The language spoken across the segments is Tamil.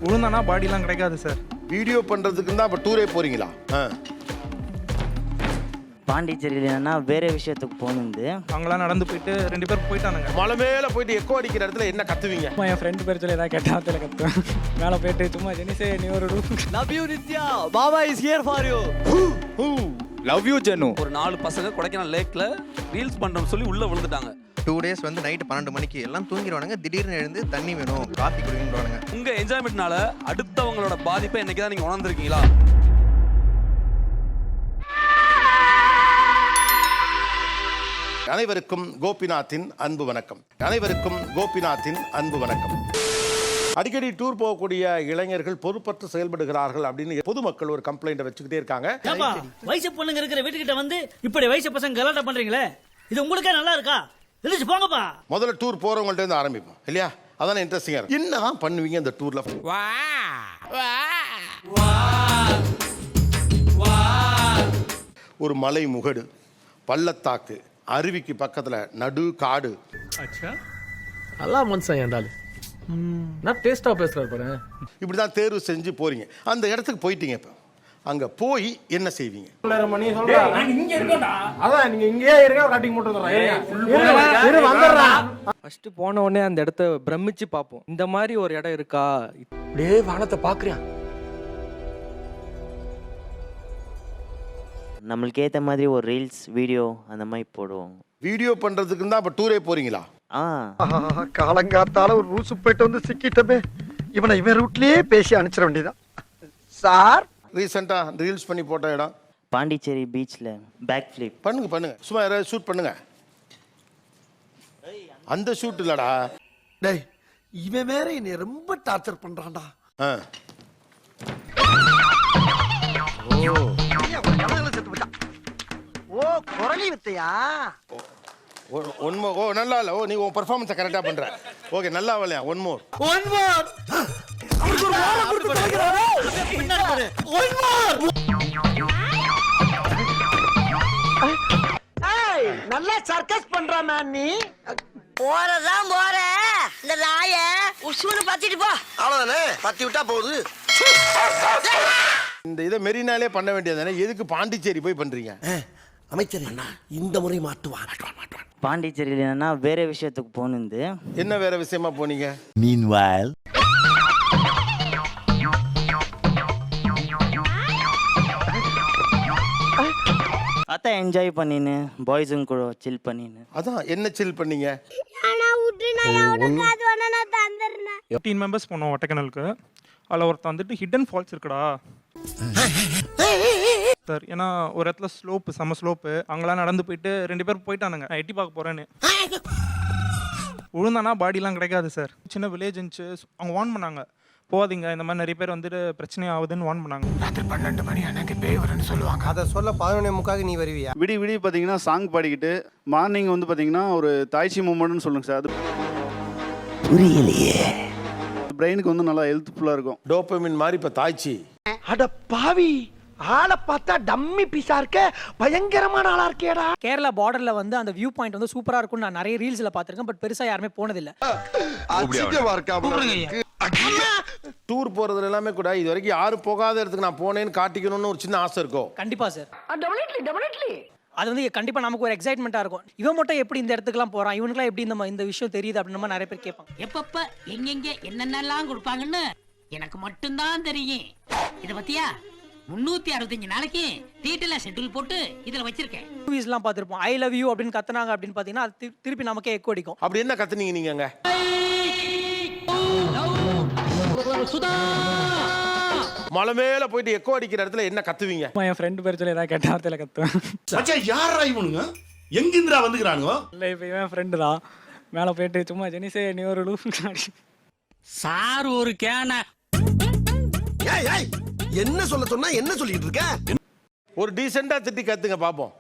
உழுந்தானா பாடிலாம் கிடைக்காது சார். வீடியோ பண்றதுக்கு தான் அப்ப டூரே போறீங்களா? பாண்டிச்சேரியில் என்னன்னா வேற விஷயத்துக்கு போகணுந்து. அவங்களாம் நடந்து போயிட்டு 2 பேர் போயிட்டானுங்க. மலை மேல போயிட்டு எக்கோ அடிக்கிற இடத்துல என்ன கத்துவீங்க? என் ஃப்ரெண்டு பேர் சொல்லி ஏதாவது கேட்டால் அதில் கற்றுவேன். மேலே போயிட்டு சும்மா ஜெனிசே நீ ஒரு love you Nithya, Baba is here for you. Love you Jenu. ஒரு 4 பசங்க கொடைக்கானல் லேக்ல ரீல்ஸ் பண்றோம்னு சொல்லி உள்ள விழுந்துட்டாங்க. 2 days வந்து நைட்டு 12 மணிக்கு எல்லாம் தூங்கிடுவானுங்க. திடீர்னு எழுந்து தண்ணி வேணும் காஃபி குடிக்கணும்ன்றானுங்க. உங்க என்ஜாய்மெண்ட்னால அடுத்தவங்களோட பாதிப்பை என்னைக்கு தான் நீங்க உணர்ந்திருக்கீங்களா? அனைவருக்கும் கோபிநாத்தின் அன்பு வணக்கம். அனைவருக்கும் கோபிநாத்தின் அன்பு வணக்கம். அடிக்கடி டூர் போகக்கூடிய இளைஞர்கள் பொறுப்பற்று செயல்படுகிறார்கள் அப்படின்னு பொதுமக்கள் ஒரு கம்ப்ளைண்ட் வச்சுக்கிட்டே இருக்காங்க. வயசு பொண்ணுங்க இருக்கிற வீட்டுக்கிட்ட வந்து இப்படி வயசு பசங்க கலாட்டா பண்றீங்களே, இது உங்களுக்கே நல்லா இருக்கா? எழுந்து போங்கப்பா. முதல்ல டூர் போறவங்கள்ட்ட இருந்து ஆரம்பிப்போம் இல்லையா? அதான இன்ட்ரெஸ்டிங்கா இருக்கும். என்னதான் பண்ணுவீங்க இந்த டூர்ல? ஒரு மலை முகடு, பள்ளத்தாக்கு, அருவிக்கு பக்கத்துல நடு காடு. நல்லா மனுஷன் ஏண்டாலு நான் டேஸ்டா பேசுறாரு பாரு. இப்படிதான் தேர்வு செஞ்சு போறீங்க. அந்த இடத்துக்கு போயிட்டீங்க. இப்ப அங்க போய் என்ன செய்வீங்க? ஃபர்ஸ்ட் போன உடனே அந்த இடத்த பிரமிச்சு பார்ப்போம். இந்த மாதிரி ஒரு இடம் இருக்கா? அப்படியே வானத்தை பாக்குறியா? நம்மளுக்கு ஏற்ற மாதிரி ஒரு ரீல்ஸ் வீடியோ அந்த மாதிரி போடுவோம். வீடியோ பண்றதுக்கு தான் அப்ப டூரே போறீங்களா? காலங்காத்தால ஒரு ரூசு போயிட்டு வந்து சிக்கிட்டமே. இவன் ரூட்லயே பேசி அனுப்பிச்சிட வேண்டியதான் சார். ரீசெண்டா ரீல்ஸ் பண்ணி போட்ட இடம் பாண்டிச்சேரி பீச்சில் பேக் ஃபிளிப் பண்ணுங்க. சும்மா யாராவது ஷூட் பண்ணுங்க. அந்த ஷூட் இல்லடா. டேய் இவன் வேற என்னை ரொம்ப டார்ச்சர் பண்றான்டா. ஓ குரலி வித்தையா? ஓ நல்லா இல்ல. நீ உன் பெர்ஃபார்மன்ஸை கரெக்டா பண்ற. ஓகே நல்லா வரலையா? One more. நல்லா சர்க்கஸ் பண்ற மேன் நீ. போறதான் போற இந்த நாய உசுன்னு பத்திட்டு போ. அவ்வளவுதானே, பத்தி விட்டா போகுது. இந்த இதை மெரினாலே பண்ண வேண்டியதானே? எதுக்கு பாண்டிச்சேரி போய் பண்றீங்க? அமைச்சர் இந்த முறை மாட்டுவான். பாண்டிச்சேரியில் என்னன்னா வேற விஷயத்துக்கு போகணுந்து. என்ன வேற விஷயமா போனீங்க? Meanwhile அதான் என்ஜாய் பண்ணின்னு பாய்ஸுங்க கூட சில் பண்ணின்னு. அதான் என்ன சில் பண்ணீங்க? 15 மெம்பர்ஸ் போனோம் ஒட்டக்கனலுக்கு. அதில் ஒருத்தன் வந்துட்டு ஹிடன் ஃபால்ஸ் இருக்குடா சார். ஏன்னா ஒரு இடத்துல ஸ்லோப்பு, செம்ம ஸ்லோப்பு. அங்கெல்லாம் நடந்து போயிட்டு 2 பேர் போயிட்டானுங்க. நான் எட்டி பார்க்க போறேன்னு. உழுந்தானா பாடிலாம் கிடைக்காது சார். சின்ன வில்லேஜ் இருந்துச்சு. அவங்க வார்ன் பண்ணாங்க, போகாதீங்க, இந்த மாதிரி நிறைய பேர் வந்துட்டு பிரச்சனை ஆகுதுன்னு வார்ன் பண்ணாங்க. ராத்திரி 12 மணி எனக்கு பேய் வரும்னு சொல்லுவாங்க. அதை சொல்ல 11:45 நீ வருவியா? விடி பார்த்தீங்கன்னா சாங் பாடிக்கிட்டு மார்னிங் வந்து பார்த்தீங்கன்னா ஒரு தாய்ச்சி மூமெண்ட்னு சொல்லுங்க சார். அது புரியலையே. பிரெயினுக்கு வந்து நல்லா ஹெல்ப்ஃபுல்லாக இருக்கும். டோபமின் மாதிரி இப்ப தாய்ச்சி. அட பாவி, ஆளை பார்த்தா டம்மி பீஸா இருக்க, பயங்கரமான ஆளா இருக்கேடா. கேரளா பார்டர்ல வந்து அந்த வியூ பாயிண்ட் வந்து சூப்பரா இருக்கும்னு நான் நிறைய ரீல்ஸ்ல பாத்திருக்கேன். பட் பெருசா யாருமே போனதில்லை. டூர் போறதுல எல்லாமே கூட இது வரைக்கும் யாரும் போகாத இடத்துக்கு நான் போனேன்னு காட்டிக்கணும்னு ஒரு சின்ன ஆசை இருக்கும். கண்டிப்பா சார். அது வந்து கண்டிப்பா நமக்கு ஒரு எக்ஸைட்மெண்டா இருக்கும். இவன் மட்டும் எப்படி இந்த இடத்துக்குலாம் போறான், இவனுக்குலாம் எப்படி இந்த விஷயம் தெரியுது அப்படின்னு நிறைய பேர் கேட்பாங்க. எப்பப்ப எங்கெங்க என்னென்னலாம் கொடுப்பாங்கன்னு எனக்கு மட்டும்தான் தெரியும். இத பத்தியா 365 நாளைக்கு டீட்டெயிலா ஷெட்யூல் போட்டு இதுல வச்சிருக்கேன். மூவிஸ்லாம் பார்த்திருப்போம். ஐ லவ் யூ அப்படின்னு கத்துனாங்க அப்படின்னு பாத்தீங்கன்னா அது திருப்பி நமக்கே எக்கோ அடிக்கும். அப்படி என்ன கத்துனீங்க நீங்க அங்க? மலை மேல போயிட்டு எக்கோ அடிக்கிற இடத்துல என்ன கத்துவீங்க? என் ஃப்ரெண்டு பேர் சொல்லி ஏதாவது கேட்டால் அதில் கத்துவேன். யாரா இவனுங்க? எங்கிருந்துடா வந்துக்கிறானுங்க? இல்லை இப்போ இவன் ஃப்ரெண்டு தான். மேலே போயிட்டு சும்மா ஜெனிசே நீ ஒரு சார் ஒரு கேன. என்ன சொல்ல சொன்னா என்ன சொல்லிட்டு இருக்க? ஒரு டீசெண்டா திட்டி கத்துங்க பாப்போம்.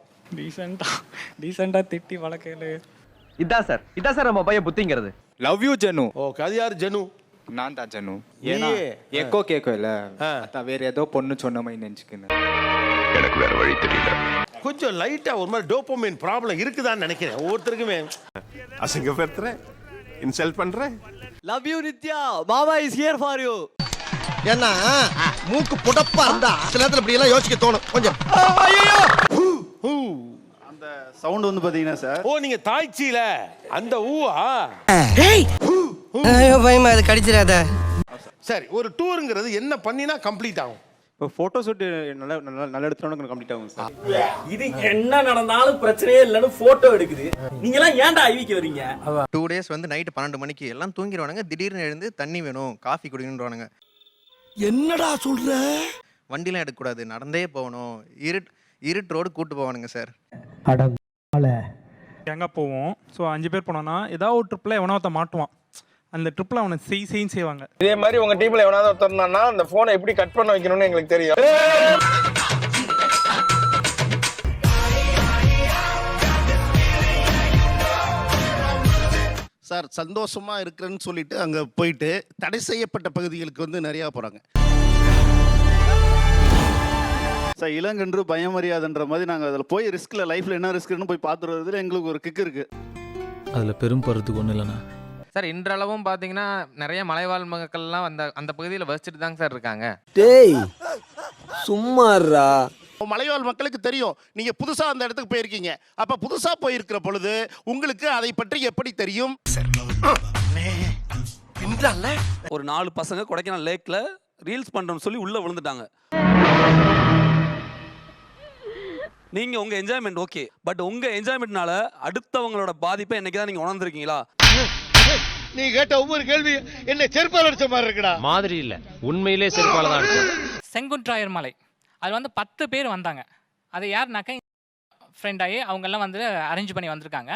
டீசெண்டா திட்டி வளர்க்கல. இதான் சார் நம்ம பையன் புத்திங்கிறது. Love you Jenu. ஓகே, அது யாரு? ஜெனு. நான் தான் ஜெனு. ஏன்னா எக்கோ கேட்கல. அதான் வேற ஏதோ பொண்ணு சொன்ன மாதிரி நினைச்சுக்கின்னு எனக்கு வேற வழி தெரியல. கொஞ்சம் லைட்டா ஒரு மாதிரி டோபமைன் ப்ராப்ளம் இருக்குதான்னு நினைக்கிறேன் ஒவ்வொருத்தருக்குமே. அசிங்கப்படுத்துறேன், இன்சல்ட் பண்றேன். Love you Nithya, Baba is here for you. ஏன்னா மூக்கு புடப்பா இருந்தா சில நேரத்துல இப்படி எல்லாம் யோசிக்க தோணும் கொஞ்சம். அந்த சவுண்ட் வந்து பாத்தீங்கன்னா சார், ஓ நீங்க தாய்ச்சியில அந்த ஊவா? பயமா அது கடிச்சிடாத. சரி, ஒரு டூருங்கிறது என்ன பண்ணினா கம்ப்ளீட் ஆகும்? இப்போ ஃபோட்டோ ஷூட் நல்ல எடுத்துட்டோம்னா கம்ப்ளீட் ஆகும் சார். இது என்ன நடந்தாலும் பிரச்சனையே இல்லைன்னு போட்டோ எடுக்குது. நீங்க எல்லாம் ஏன்டா ஐவிக்கு வரீங்க? 2 days வந்து நைட்டு 12 மணிக்கு எல்லாம் தூங்கிடுவானுங்க. திடீர்னு எழுந்து தண்ணி வேணும், காஃபி குடிக்கணும்ன்றானுங்க. என்னடா சொல்ற? வண்டிலாம் எடுக்கக்கூடாது, நடந்தே போகணும். இருட்டு ரோடு கூட்டு போவானுங்க சார். எங்கே போவோம்? ஸோ 5 பேர் போனோன்னா ஏதாவது ஒரு ட்ரிப்பில் எவனாவத்த மாட்டுவான். அந்த ட்ரிப்பில் அவனை செய்வாங்க. இதே மாதிரி உங்க டீம்ல எவனாவது ஒருத்தர்னா அந்த போனை எப்படி கட் பண்ண வைக்கணும்னு எங்களுக்கு தெரியும். சார் சந்தோஷமா இருக்கிறேன்னு சொல்லிட்டு அங்க போயிட்டு தடை செய்யப்பட்ட பகுதிகளுக்கு வந்து நிறைய போறாங்க. சார் இளங்கன்று பயமறியாதுன்ற மாதிரி நாங்கள் அதில் போய் ரிஸ்கில் லைஃப்பில் என்ன ரிஸ்க்னு போய் பார்த்துறதுல எங்களுக்கு ஒரு கிக் இருக்குது. அதில் பெரும் பருத்துக்கு ஒன்றும் இல்லைண்ணா சார். இன்றளவும் பார்த்தீங்கன்னா நிறைய மலைவாழ் மக்கள்லாம் அந்த பகுதியில் வசிச்சுட்டு தாங்க சார் இருக்காங்க. டேய் சும்மாறா. மலைவாழ் மக்களுக்கு தெரியும் நீங்க புதுசா அந்த இடத்துக்கு போயிருக்கீங்க. அப்ப புதுசா போயிருக்கிற பொழுது உங்களுக்கு அதை பற்றி எப்படி தெரியும்? ஒரு 4 பசங்க கொடைக்கானல் லேக்ல ரீல்ஸ் பண்றோம்னு சொல்லி உள்ள விழுந்துட்டாங்க. நீங்க உங்க என்ஜாய்மெண்ட் ஓகே, பட் உங்க என்ஜாய்மெண்ட்னால அடுத்தவங்களோட பாதிப்பை என்னைக்குதான் நீங்க உணர்ந்திருக்கீங்களா? நீ கேட்ட ஒவ்வொரு கேள்வி என்ன செருப்பால் அடிச்ச மாதிரி இருக்குடா. மாதிரி இல்ல, உண்மையிலே செருப்பால தான் அடிச்சது. செங்குன்றாயர் மலை அது வந்து 10 பேர் வந்தாங்க. அது யாருனாக்கா ஃப்ரெண்ட் ஆகி அவங்க எல்லாம் வந்து அரேஞ்ச் பண்ணி வந்திருக்காங்க.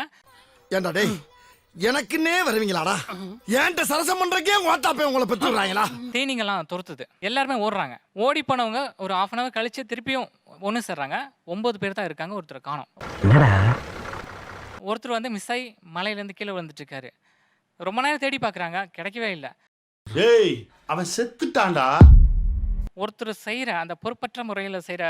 ஏன்டா டேய் எனக்குன்னே வருவீங்களாடா? ஏன்ட்ட சரசம் பண்றக்கே ஓட்டாப்பே உங்களை பெற்றுறாங்களா? தேனீங்கெல்லாம் துரத்துது, எல்லாருமே ஓடுறாங்க. ஓடி போனவங்க ஒரு 1/2 hour கழிச்சு திருப்பியும் ஒன்று சேர்றாங்க. 9 பேர் தான் இருக்காங்க, ஒருத்தர் காணோம். ஒருத்தர் வந்து மிஸ் ஆகி மலையிலேருந்து கீழே விழுந்துட்டு இருக்காரு. ரொம்ப நேரம் தேடி பார்க்குறாங்க, கிடைக்கவே இல்லை. ஏய் அவன் செத்துட்டான்டா. ஒருத்தர் செய்கிற அந்த பொறுப்பற்ற முறையில் செய்கிற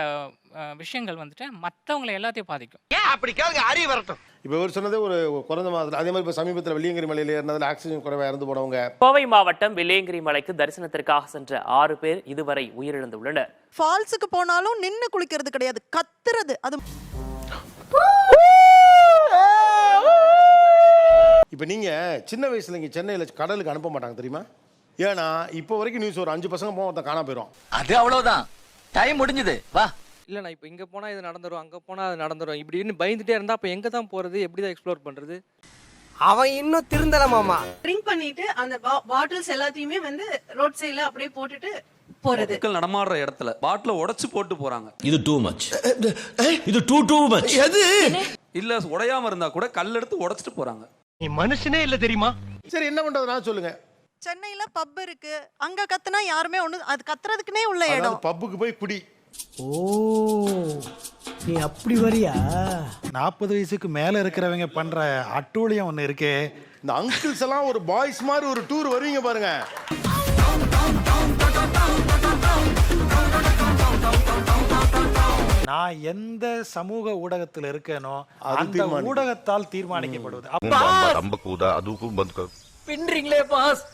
விஷயங்கள் வந்துட்டு மற்றவங்களை எல்லாத்தையும் பாதிக்கும். அப்படி கேளுங்க, அறி வரட்டும். இப்போ ஒரு சொன்னது ஒரு குறைந்த மாதத்தில், அதே மாதிரி இப்போ சமீபத்தில் வெள்ளியங்கிரி மலையில் ஏறினதில் ஆக்சிஜன் குறைவாக இறந்து போனவங்க. கோவை மாவட்டம் வெள்ளியங்கிரி மலைக்கு தரிசனத்திற்காக சென்ற 6 பேர் இதுவரை உயிரிழந்துள்ளனர். ஃபால்ஸுக்கு போனாலும் நின்னு குளிக்கிறது கிடையாது, கத்துறது. அது இப்போ நீங்கள் சின்ன வயசில் இங்கே சென்னையில் கடலுக்கு அனுப்ப மாட்டாங்க தெரியுமா? ஏன்னா இப்போ வரைக்கும் நியூஸ் ஒரு 5 பசங்க போக ஒருத்தன் காணாம போயிடும். அது அவ்வளவுதான், டைம் முடிஞ்சது, வா. இல்லைண்ணா, இப்போ இங்கே போனால் இது நடந்துடும், அங்கே போனால் அது நடந்துடும், இப்படின்னு பயந்துட்டே இருந்தால் அப்போ எங்கே தான் போகிறது, எப்படி தான் எக்ஸ்ப்ளோர் பண்ணுறது? அவன் இன்னும் திருந்தலமாமா. ட்ரிங்க் பண்ணிட்டு அந்த பாட்டில்ஸ் எல்லாத்தையுமே வந்து ரோட் சைடுல அப்படியே போட்டுட்டு போறது. மக்கள் நடமாடுற இடத்துல பாட்டில உடைச்சு போட்டு போறாங்க. இது டூ மச், இது டூ மச். எது இல்ல உடையாம இருந்தா கூட கல் எடுத்து உடைச்சிட்டு போறாங்க. நீ மனுஷனே இல்ல தெரியுமா? சரி, என்ன பண்றது நான் சொல்லுங்க. சென்னையில பப் இருக்கு, அங்க கத்துனா யாருமே ஒண்ணு, அது கத்துறதுக்குனே உள்ள இடம். பப்புக்கு போய் குடி. ஓ நீ அப்படி வரியா? 40 வயசுக்கு மேலே இருக்கிறவங்க பண்ணுற அட்டூழியம் ஒன்று இருக்கே. இந்த அங்கிள்ஸ் எல்லாம் ஒரு பாய்ஸ் மாதிரி ஒரு டூர் வருவீங்க பாருங்க. நான் எந்த சமூக ஊடகத்தில் இருக்கேனோ அந்த ஊடகத்தால் தீர்மானிக்கப்படுவது. பின்றீங்களே பாஸ்.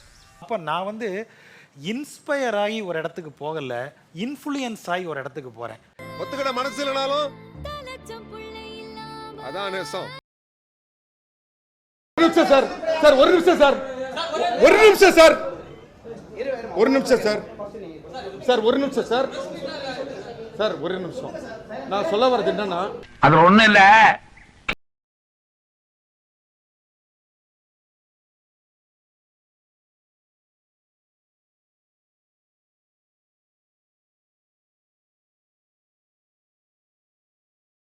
அப்போ நான் வந்து இன்ஸ்பயர் ஆகி ஒரு இடத்துக்கு போகல, இன்ஃப்ளூயன்ஸ் ஆகி ஒரு இடத்துக்கு போறேன். ஒத்துக்கிட மனசு இல்லனாலும் அதான் நேசம். ஒரு நிமிஷம் சார், சார் ஒரு நிமிஷம் சார், ஒரு நிமிஷம் சார், ஒரு நிமிஷம் சார், சார் ஒரு நிமிஷம் சார், சார் ஒரு நிமிஷம். நான் சொல்ல வர்றது என்னன்னா, அது ஒண்ணும் இல்ல,